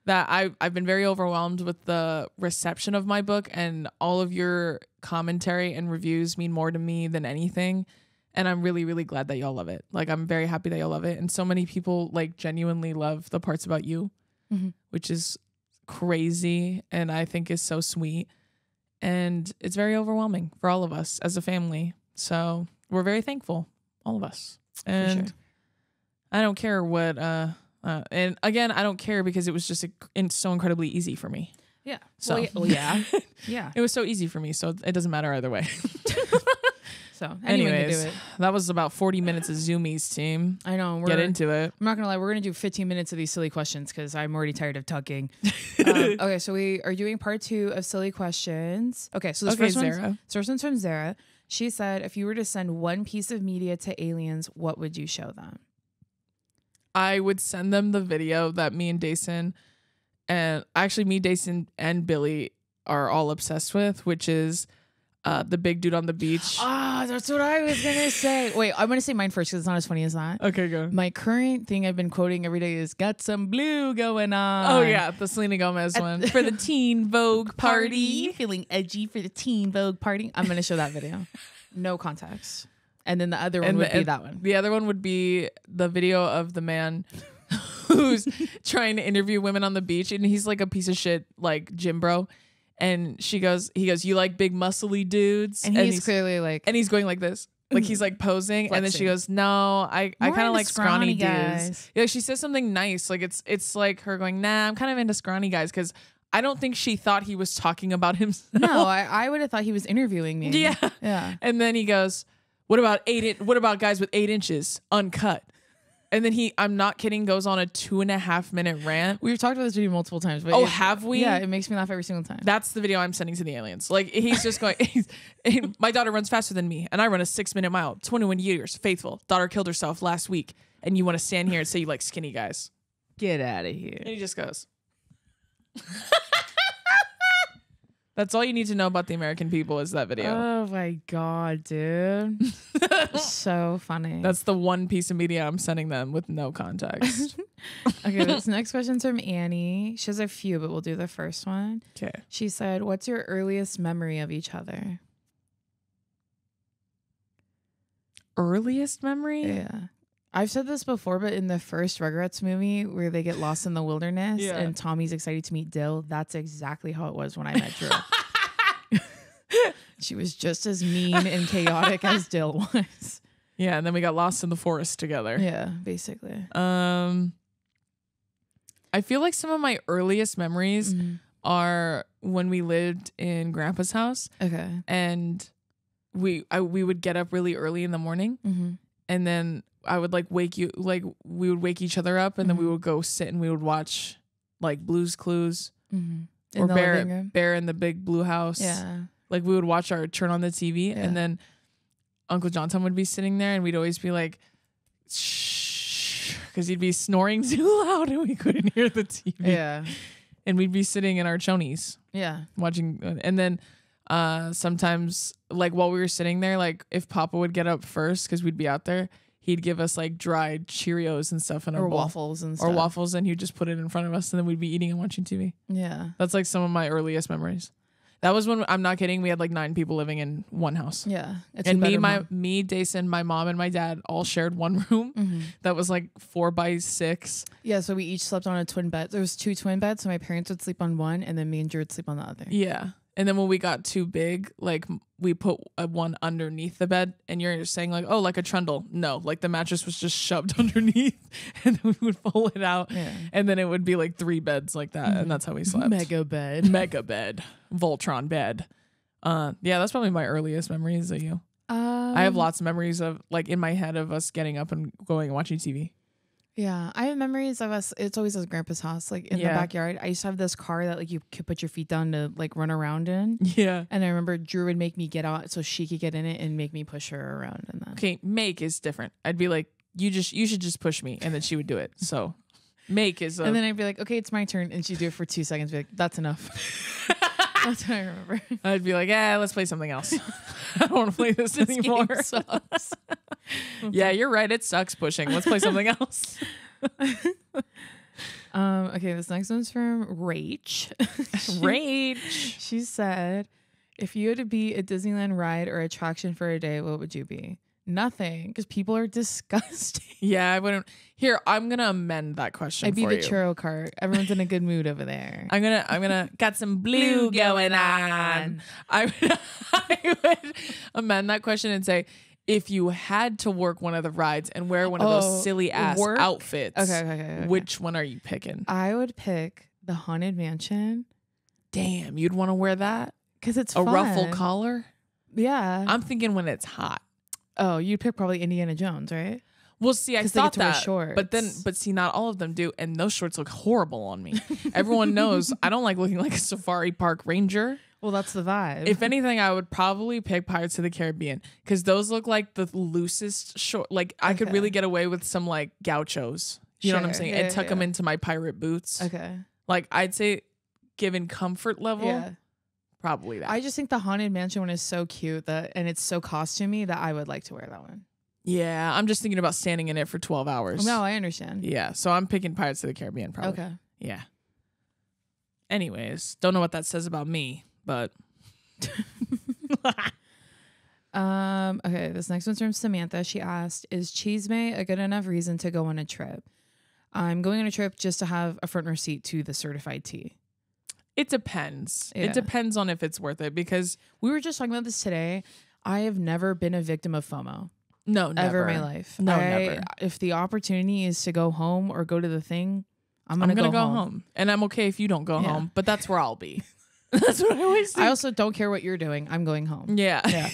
that I've been very overwhelmed with the reception of my book, and all of your commentary and reviews mean more to me than anything. And I'm really, really glad that y'all love it. Like, I'm very happy that y'all love it. And so many people like genuinely love the parts about you, which is crazy. And I think is so sweet. And it's very overwhelming for all of us as a family. So we're very thankful, all of us. And I don't care what, and again, I don't care because it was just so incredibly easy for me. Yeah. So yeah. Yeah. it was so easy for me. So it doesn't matter either way. So anyways, Anyways, to do it. that was about 40 minutes of Zoomies, team. I know. Get into it. I'm not going to lie. We're going to do 15 minutes of these silly questions because I'm already tired of talking. Okay. So we are doing part 2 of silly questions. Okay. So this first one's from Zara. She said, if you were to send one piece of media to aliens, what would you show them? I would send them the video that me and Dason, and actually me, Dason, and Billy are all obsessed with, which is the big dude on the beach. Ah, that's what I was gonna say. Wait, I'm gonna say mine first because it's not as funny as that. Okay, go. My current thing I've been quoting every day is "Got some blue going on." Oh yeah, the Selena Gomez one for the Teen Vogue party. Feeling edgy for the Teen Vogue party. I'm gonna show that video. No context. And then the other one would be that one. The other one would be the video of the man who's trying to interview women on the beach, and he's like a piece of shit, like gym bro. And he goes, you like big muscly dudes? And he's clearly like, and he's going like this. Like he's like posing, flexing. And then she goes, "No, I kind of like scrawny dudes." Yeah, she says something nice, like it's like her going, "Nah, I'm kind of into scrawny guys," because I don't think she thought he was talking about himself. No, I would have thought he was interviewing me. Yeah, yeah. And then he goes, "What about What about guys with 8 inches uncut?" And then I'm not kidding, goes on a 2.5 minute rant. We've talked about this video multiple times. But have we? Yeah, it makes me laugh every single time. That's the video I'm sending to the aliens. Like, he's just going, my daughter runs faster than me, and I run a 6-minute mile, 21 years, faithful. Daughter killed herself last week, and you want to stand here and say you like skinny guys. Get out of here. And he just goes. That's all you need to know about the American people is that video. Oh my God, dude. So funny. That's the one piece of media I'm sending them with no context. Okay, this next question's from Annie. She has a few, but we'll do the first one. Okay. She said, what's your earliest memory of each other? Earliest memory? Yeah. I've said this before, but in the first Rugrats movie where they get lost in the wilderness and Tommy's excited to meet Dill, that's exactly how it was when I met Drew. She was just as mean and chaotic as Dill was. Yeah, and then we got lost in the forest together. Yeah, basically. I feel like some of my earliest memories are when we lived in Grandpa's house. Okay. And we would get up really early in the morning, and then I would like wake you, like we would wake each other up, and then we would go sit and we would watch like Blue's Clues or Bear in the Big Blue House. Yeah. Like we would watch our turn on the TV, and then Uncle Johnson would be sitting there, and we'd always be like, shh, because he'd be snoring too loud and we couldn't hear the TV. Yeah. And we'd be sitting in our chonies. Yeah. Watching, and then sometimes like while we were sitting there, like if Papa would get up first because we'd be out there, he'd give us like dried Cheerios and stuff in our bowl. Waffles and stuff. Or waffles, and he'd just put it in front of us, and then we'd be eating and watching TV. Yeah. That's like some of my earliest memories. That was when, I'm not kidding, we had like 9 people living in one house. Yeah. And me, Dason, my mom, and my dad all shared one room that was like 4x6. Yeah, so we each slept on a twin bed. There was 2 twin beds, so my parents would sleep on one, and then me and Drew would sleep on the other. Yeah. And then when we got too big, like we put one underneath the bed, and you're saying like, oh, like a trundle. No, like the mattress was just shoved underneath, and then we would pull it out, and then it would be like 3 beds like that, and that's how we slept. Mega bed. Voltron bed. Yeah, that's probably my earliest memories of you. I have lots of memories of like in my head of us getting up and going and watching TV. Yeah, I have memories of us. It's always at Grandpa's house, like in the backyard. I used to have this car that like you could put your feet down to like run around in. Yeah. And I remember Drew would make me get out so she could get in it and make me push her around in that. Okay, make is different. I'd be like, you should just push me, and then she would do it. So make is and then I'd be like, okay, it's my turn, and she'd do it for 2 seconds. Be like, that's enough. That's what I remember. I'd be like, let's play something else. I don't want to play this anymore. Game sucks. Yeah, you're right. It sucks pushing. Let's play something else. Okay, this next one's from Rach. Rach. She said, if you had to be a Disneyland ride or attraction for a day, what would you be? Nothing, because people are disgusting. Yeah, I wouldn't. Here, I'm gonna amend that question. I'd be for the you. churro cart. Everyone's in a good mood over there. I'm gonna got some blue going on. I would amend that question and say, if you had to work one of the rides and wear one of those silly ass outfits, okay. which one are you picking? I would pick the Haunted Mansion Damn, you'd want to wear that? Because it's A fun. ruffle collar? Yeah. I'm thinking when it's hot. Oh, you'd pick probably Indiana Jones, right? Well, see, I 'Cause they get thought to wear that, shorts. but see, not all of them do, and those shorts look horrible on me. Everyone knows I don't like looking like a safari park ranger. Well, that's the vibe. If anything, I would probably pick Pirates of the Caribbean because those look like the loosest short. Like I could really get away with some like gauchos. You know what I'm Sure. saying? Yeah, And tuck them into my pirate boots. Okay. Like I'd say, given comfort level, Yeah. probably that. I just think the Haunted Mansion one is so cute and it's so costumey that I would like to wear that one. Yeah, I'm just thinking about standing in it for 12 hours. No, I understand. Yeah, so I'm picking Pirates of the Caribbean probably. Okay. Yeah. Anyways, don't know what that says about me, but Okay, this next one's from Samantha. She asked, is Cheesemay a good enough reason to go on a trip? I'm going on a trip just to have a front row seat to the certified tea. it depends. Yeah. It depends on if it's worth it because We were just talking about this today. I have never been a victim of FOMO. no, never. Ever in my life. No, never. If the opportunity is to go home or go to the thing, I'm I'm gonna gonna go home. And I'm okay if you don't go Yeah. home, but that's where I'll be. That's what I always think. I also don't care what you're doing. I'm going home. Yeah. Yeah.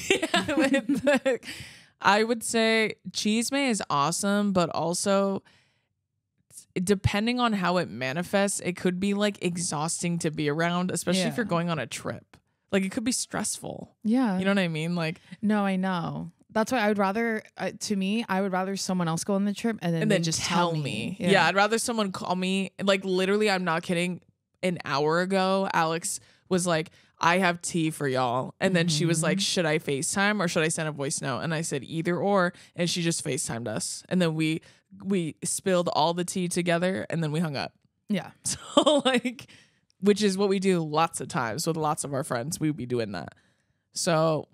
I would say Cheesemay is awesome, but also depending on how it manifests, it could be like exhausting to be around, especially if Yeah. you're going on a trip. Like it could be stressful. Yeah. You know what I mean? Like No, I know. That's why I would rather, to me, I would rather someone else go on the trip and then just tell me. Yeah, I'd rather someone call me. Like literally, I'm not kidding. An hour ago, Alex was like, I have tea for y'all. And then she was like, should I FaceTime or should I send a voice note? And I said either or. And she just FaceTimed us. And then we spilled all the tea together and then we hung up. Yeah. So like, which is what we do lots of times with lots of our friends. We'd be doing that. So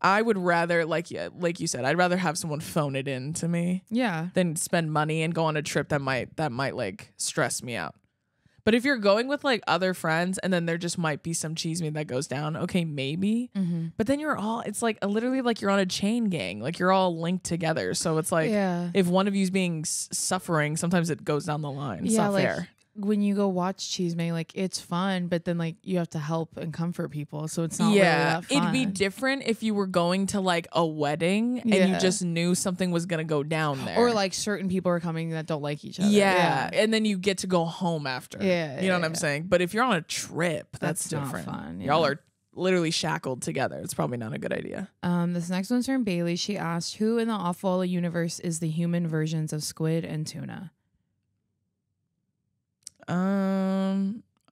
I would rather, like you said, I'd rather have someone phone it in to me Yeah. than spend money and go on a trip that might like stress me out. But if you're going with like other friends and then there just might be some cheesemeat that goes down, okay, maybe. But then it's like literally like you're on a chain gang, like you're all linked together. So it's like if one of you's being suffering, sometimes it goes down the line. It's not like, fair. When you go watch Cheesemay, like it's fun, but then like you have to help and comfort people, so it's not really that fun. It'd be different if you were going to like a wedding and you just knew something was gonna go down there, or like certain people are coming that don't like each other. Yeah, and then you get to go home after. Yeah, you know what I'm saying. But if you're on a trip, that's not different. fun. Y'all are literally shackled together. It's probably not a good idea. This next one's from Bailey. She asked, "Who in the Awful universe is the human versions of squid and tuna?"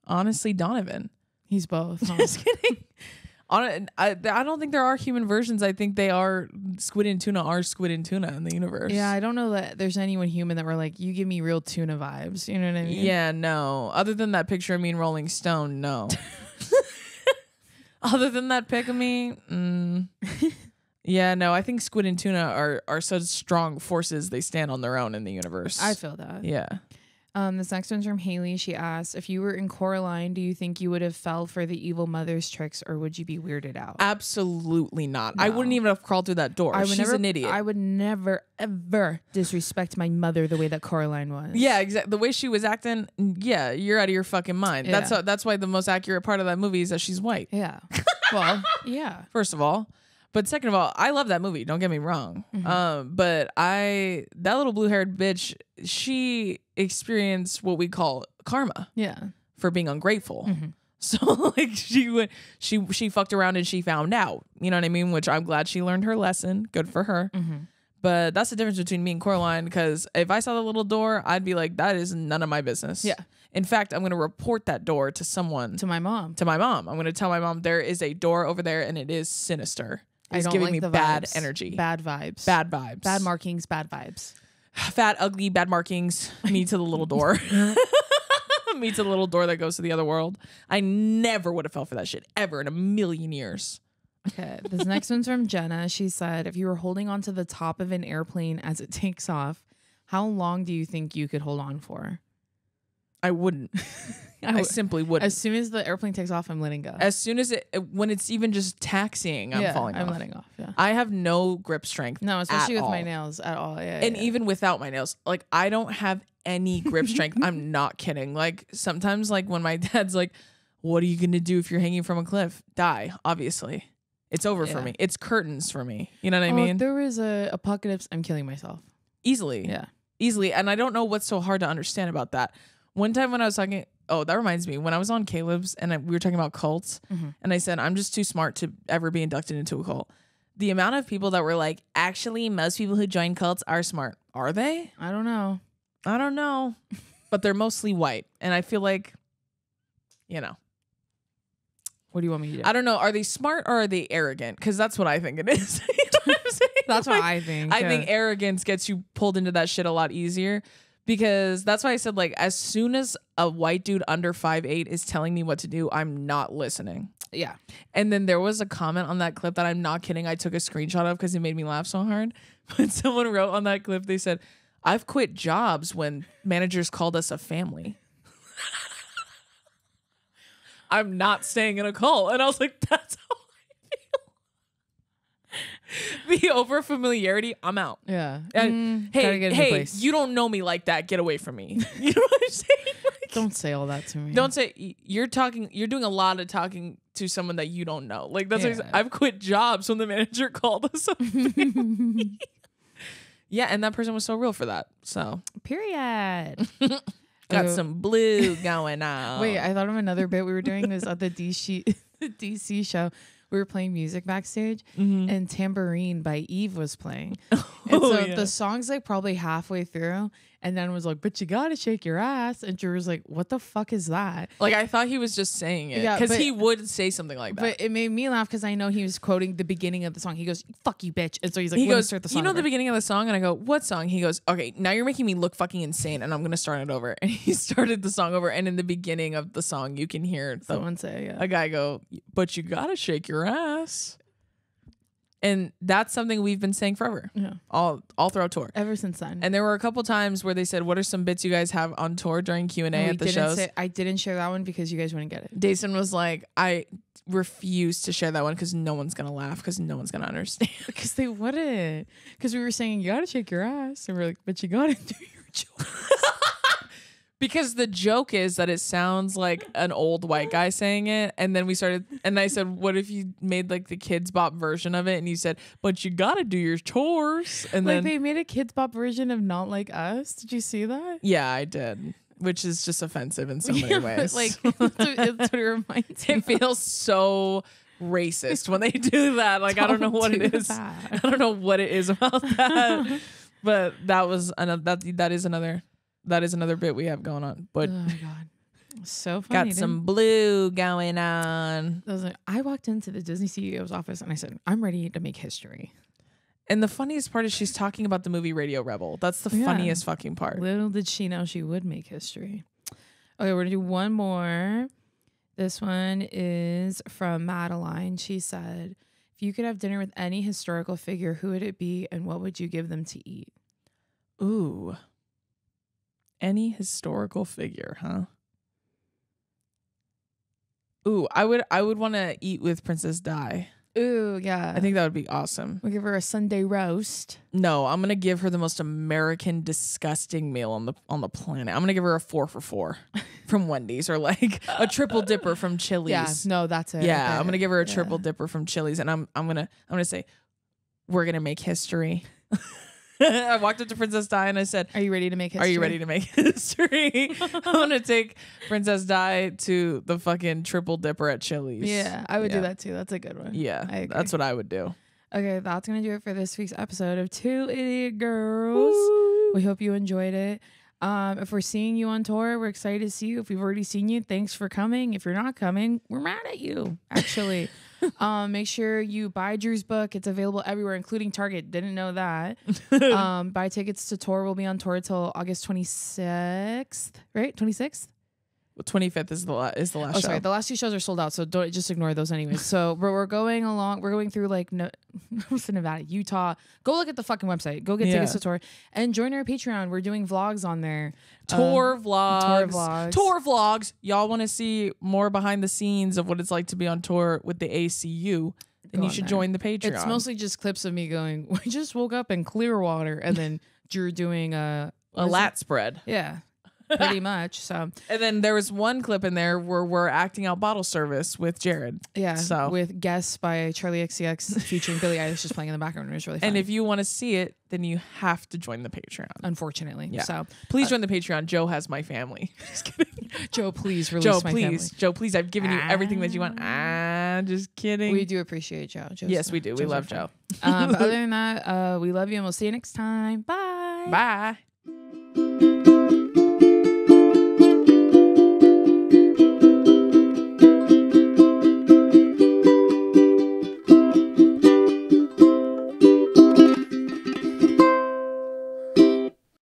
Honestly, Donovan. He's both. Huh? Just kidding. I don't think there are human versions. I think they are squid and tuna in the universe. Yeah, I don't know that there's anyone human that were like, you give me real tuna vibes. You know what I mean? Yeah, no. Other than that picture of me in Rolling Stone, no. Other than that pic of me, yeah, no. I think squid and tuna are such strong forces. They stand on their own in the universe. I feel that. Yeah. This next one's from Haley. She asked, if you were in Coraline, do you think you would have fell for the evil mother's tricks or would you be weirded out? Absolutely not. No. I wouldn't even have crawled through that door. She's an idiot. I would never, ever disrespect my mother the way that Coraline was. Yeah, exactly. The way she was acting, yeah, you're out of your fucking mind. Yeah. That's why the most accurate part of that movie is that she's white. Yeah. Well, yeah. First of all. But second of all, I love that movie. Don't get me wrong. But that little blue-haired bitch, she experienced what we call karma. Yeah. For being ungrateful. So like she fucked around and she found out. You know what I mean? Which I'm glad she learned her lesson. Good for her. But that's the difference between me and Coraline, because if I saw the little door, I'd be like, that is none of my business. Yeah. In fact, I'm going to report that door to someone. To my mom. To my mom. I'm going to tell my mom there is a door over there and it is sinister. It's don't giving like me the bad vibes. energy. Bad vibes. Bad vibes. Bad markings, bad vibes. Fat, ugly, bad markings. Me to the little door. Me to the little door that goes to the other world. I never would have fell for that shit ever in a million years. Okay. This next one's from Jenna. She said, if you were holding onto the top of an airplane as it takes off, how long do you think you could hold on for? I wouldn't. I simply wouldn't. As soon as the airplane takes off, I'm letting go. As soon as when it's even just taxiing, I'm falling off. I'm letting off. Yeah. I have no grip strength. No, especially with all. my nails at all. Yeah. And even without my nails, like I don't have any grip strength. I'm not kidding. Like sometimes, like when my dad's like, what are you going to do if you're hanging from a cliff? Die, obviously. It's over for me. It's curtains for me. You know what I mean? If there was a apocalypse, I'm killing myself. Easily. Yeah. Easily. And I don't know what's so hard to understand about that. One time when I was talking, that reminds me, when I was on Caleb's and we were talking about cults, and I said, I'm just too smart to ever be inducted into a cult. The amount of people that were like, actually, most people who join cults are smart. Are they? I don't know. But they're mostly white. And I feel like, What do you want me to do? I don't know. Are they smart or are they arrogant? Because that's what I think it is. You know what I'm saying? That's what I think. I think arrogance gets you pulled into that shit a lot easier. Because that's why I said, like, as soon as a white dude under 5'8" is telling me what to do, I'm not listening. Yeah. And then there was a comment on that clip that I'm not kidding. I took a screenshot of because it made me laugh so hard. But someone wrote on that clip, they said, I've quit jobs when managers called us a family. I'm not staying in a cult. And I was like, that's how I feel. The over familiarity, I'm out. Yeah. And hey, you don't know me like that. Get away from me. You know what I'm saying? Like, don't say all that to me. Don't say you're doing a lot of talking to someone that you don't know. Like that's what I've quit jobs when the manager called us a family. Yeah, and that person was so real for that. So period. Got some blue going on. Wait, I thought of another bit we were doing was at the DC show. We were playing music backstage, and Tambourine by Eve was playing. And so the song's like probably halfway through, and then was like, but you gotta shake your ass. And Drew was like, what the fuck is that? Like, I thought he was just saying it. Because he would say something like that. But it made me laugh because I know he was quoting the beginning of the song. He goes, fuck you, bitch. And so he's like, start the song the beginning of the song? And I go, what song? He goes, okay, now you're making me look fucking insane, and I'm gonna start it over. And he started the song over, and in the beginning of the song, you can hear someone say, a guy go, but you gotta shake your ass. And that's something we've been saying forever. Yeah. All throughout tour. Ever since then. And there were a couple times where they said, what are some bits you guys have on tour during Q&A at the shows? I didn't share that one because you guys wouldn't get it. Dason was like, I refuse to share that one because no one's going to laugh, because no one's going to understand. Because they wouldn't. Because we were saying, you got to shake your ass. And we're like, but you got to do your job. Because the joke is that it sounds like an old white guy saying it. And then we started, and I said, what if you made like the Kids Bop version of it? And you said, but you got to do your chores. And like then they made a Kids Bop version of Not Like Us. Did you see that? Yeah, I did. Which is just offensive in so many ways. Like, it's what it reminds me. It feels so racist when they do that. Like, I don't know what it is. I don't know what it is about that. But that was that is another bit we have going on. But oh my god, so funny. Got some blue going on. I walked into the Disney CEO's office and I said, I'm ready to make history. And the funniest part is she's talking about the movie Radio Rebel. That's the funniest fucking part. Little did she know she would make history. Okay, we're gonna do one more. This one is from Madeline. She said, if you could have dinner with any historical figure, who would it be and what would you give them to eat? Ooh. Any historical figure, huh? Ooh, I would want to eat with Princess Di. Ooh, yeah. I think that would be awesome. We'll give her a Sunday roast. No, I'm gonna give her the most American, disgusting meal on the planet. I'm gonna give her a 4 for $4 from Wendy's, or like a triple dipper from Chili's. Yeah, no, that's it. Yeah, okay. I'm gonna give her a triple dipper from Chili's, and I'm gonna say, we're gonna make history. I walked up to Princess Di and I said, are you ready to make history? Are you ready to make history? I'm going to take Princess Di to the fucking triple dipper at Chili's. Yeah, I would do that too. That's a good one. Yeah, that's what I would do. Okay, that's going to do it for this week's episode of Two Idiot Girls. Woo. We hope you enjoyed it. If we're seeing you on tour, we're excited to see you. If we've already seen you, thanks for coming. If you're not coming, we're mad at you, actually. Make sure you buy Drew's book. It's available everywhere, including Target. Didn't know that. Buy tickets to tour. We'll be on tour till August 26th, right? 26th? 25th is the last show. Sorry. The last 2 shows are sold out, so don't just ignore those anyways. So we're going along. We're going through like Nevada, Utah. Go look at the fucking website. Go get tickets to tour and join our Patreon. We're doing vlogs on there. Tour vlogs. Y'all want to see more behind the scenes of what it's like to be on tour with the ACU? Then you should join the Patreon. It's mostly just clips of me going, we just woke up in Clearwater, and then Drew doing a lat spread. Yeah. pretty much. So, and then there was one clip in there where we're acting out bottle service with Jared. Yeah, so with guests by Charlie XCX featuring Billie Eilish just playing in the background. It was really fun. And if you want to see it, then you have to join the Patreon. Unfortunately, yeah. So please join the Patreon. Joe has my family. Just kidding. Joe, please release my family. Joe, please. I've given you everything that you want. Just kidding. We do appreciate Joe. Yes, we do. We love Joe. But other than that, we love you and we'll see you next time. Bye. Bye.